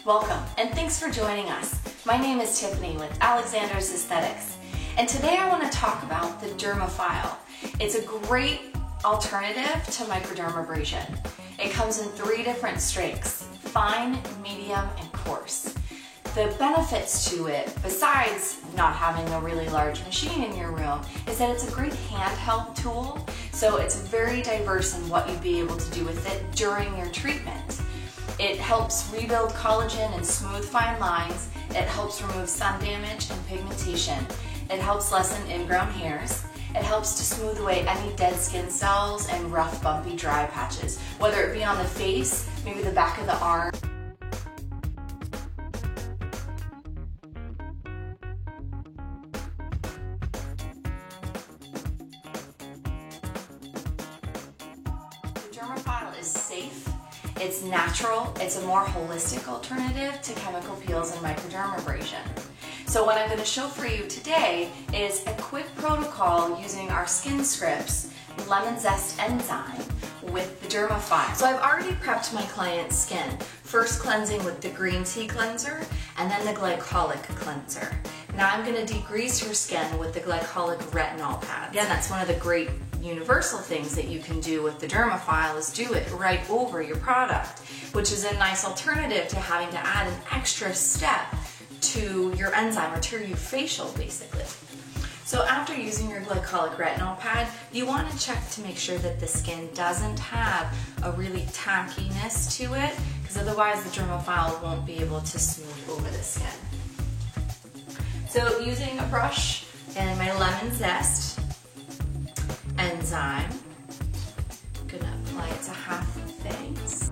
Welcome, and thanks for joining us. My name is Tiffany with Alexander's Aesthetics, and today I want to talk about the Dermafile. It's a great alternative to microdermabrasion. It comes in 3 different strengths: fine, medium, and coarse. The benefits to it, besides not having a really large machine in your room, is that it's a great handheld tool, so it's very diverse in what you'd be able to do with it during your treatment. It helps rebuild collagen and smooth fine lines. It helps remove sun damage and pigmentation. It helps lessen ingrown hairs. It helps to smooth away any dead skin cells and rough, bumpy, dry patches, whether it be on the face, maybe the back of the arm. The Dermafile is safe. It's natural, it's a more holistic alternative to chemical peels and microdermabrasion. So what I'm going to show for you today is a quick protocol using our Skin Scripts Lemon Zest enzyme with the Dermafile. So I've already prepped my client's skin, first cleansing with the green tea cleanser and then the glycolic cleanser. Now I'm going to degrease your skin with the glycolic retinol pad. Again, that's one of the great universal things that you can do with the Dermafile is do it right over your product, which is a nice alternative to having to add an extra step to your enzyme or to your facial basically. So after using your glycolic retinol pad, you want to check to make sure that the skin doesn't have a really tackiness to it, because otherwise the Dermafile won't be able to smooth over the skin. So using a brush and my Lemon Zest enzyme, I'm going to apply it to half the face.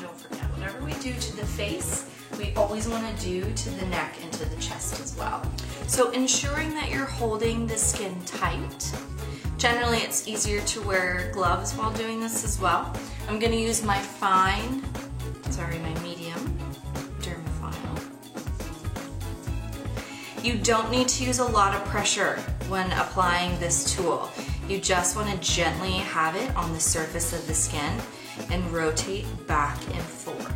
Don't forget, whatever we do to the face, we always want to do to the neck and to the chest as well. So ensuring that you're holding the skin tight. Generally, it's easier to wear gloves while doing this as well. I'm going to use my medium Dermafile. You don't need to use a lot of pressure when applying this tool. You just want to gently have it on the surface of the skin and rotate back and forth.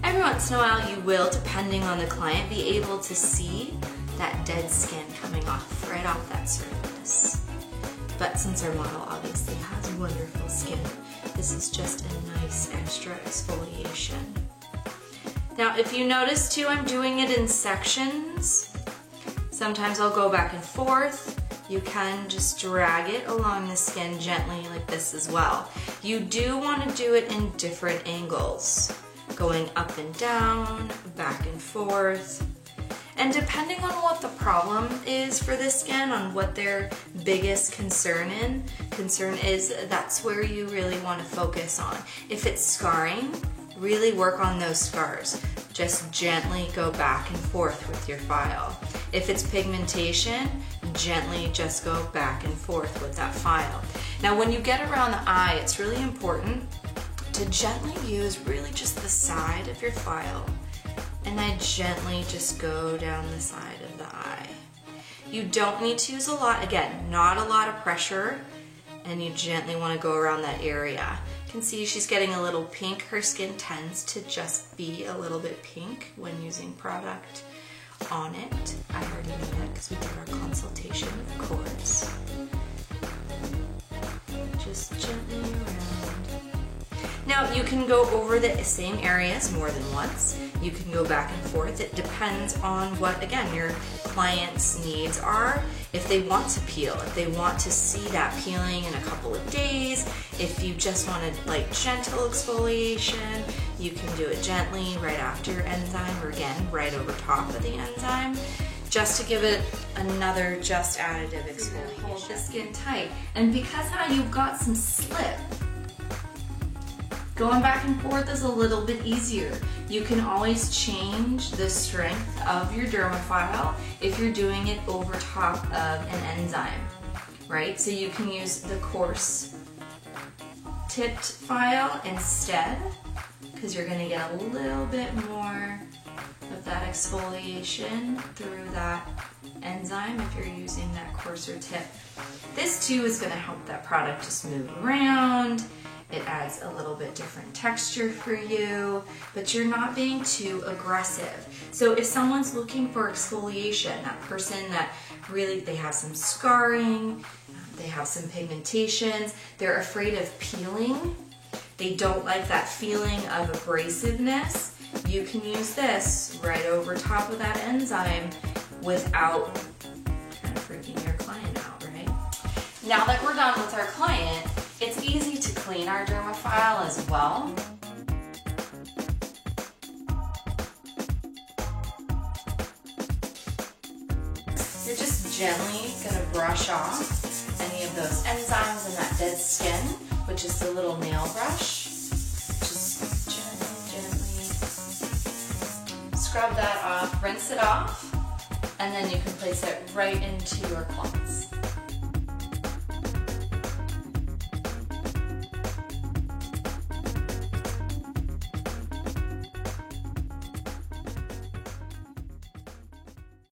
Every once in a while you will, depending on the client, be able to see that dead skin coming off, right off that surface. But since our model obviously has wonderful skin, this is just a nice extra exfoliation. Now if you notice too, I'm doing it in sections. Sometimes I'll go back and forth. You can just drag it along the skin gently like this as well. You do want to do it in different angles, going up and down, back and forth. And depending on what the problem is for the skin, on what their biggest concern is, that's where you really want to focus on. If it's scarring, really work on those scars. Just gently go back and forth with your file. If it's pigmentation, gently just go back and forth with that file. Now when you get around the eye, it's really important to gently use really just the side of your file, and I gently just go down the side of the eye. You don't need to use a lot, again, not a lot of pressure, and you gently want to go around that area. You can see she's getting a little pink. Her skin tends to just be a little bit pink when using product on it. I already know that because we did our consultation, of course. Just gently around. Now you can go over the same areas more than once. You can go back and forth. It depends on what, again, your client's needs are. If they want to peel, if they want to see that peeling in a couple of days, if you just wanted like gentle exfoliation, you can do it gently right after your enzyme, or again, right over top of the enzyme, just to give it another just additive exfoliation. Hold the skin tight. And because now you've got some slip, going back and forth is a little bit easier. You can always change the strength of your Dermafile if you're doing it over top of an enzyme, right? So you can use the coarse tipped file instead, because you're gonna get a little bit more of that exfoliation through that enzyme if you're using that coarser tip. This too is gonna help that product just move around. It adds a little bit different texture for you, but you're not being too aggressive. So if someone's looking for exfoliation, that person that really, they have some scarring, they have some pigmentations, they're afraid of peeling, they don't like that feeling of abrasiveness, you can use this right over top of that enzyme without kind of freaking your client out, right? Now that we're done with our client, it's easy to clean our dermafile as well. You're just gently going to brush off any of those enzymes and that dead skin with just a little nail brush. Just gently scrub that off, rinse it off, and then you can place it right into your clots.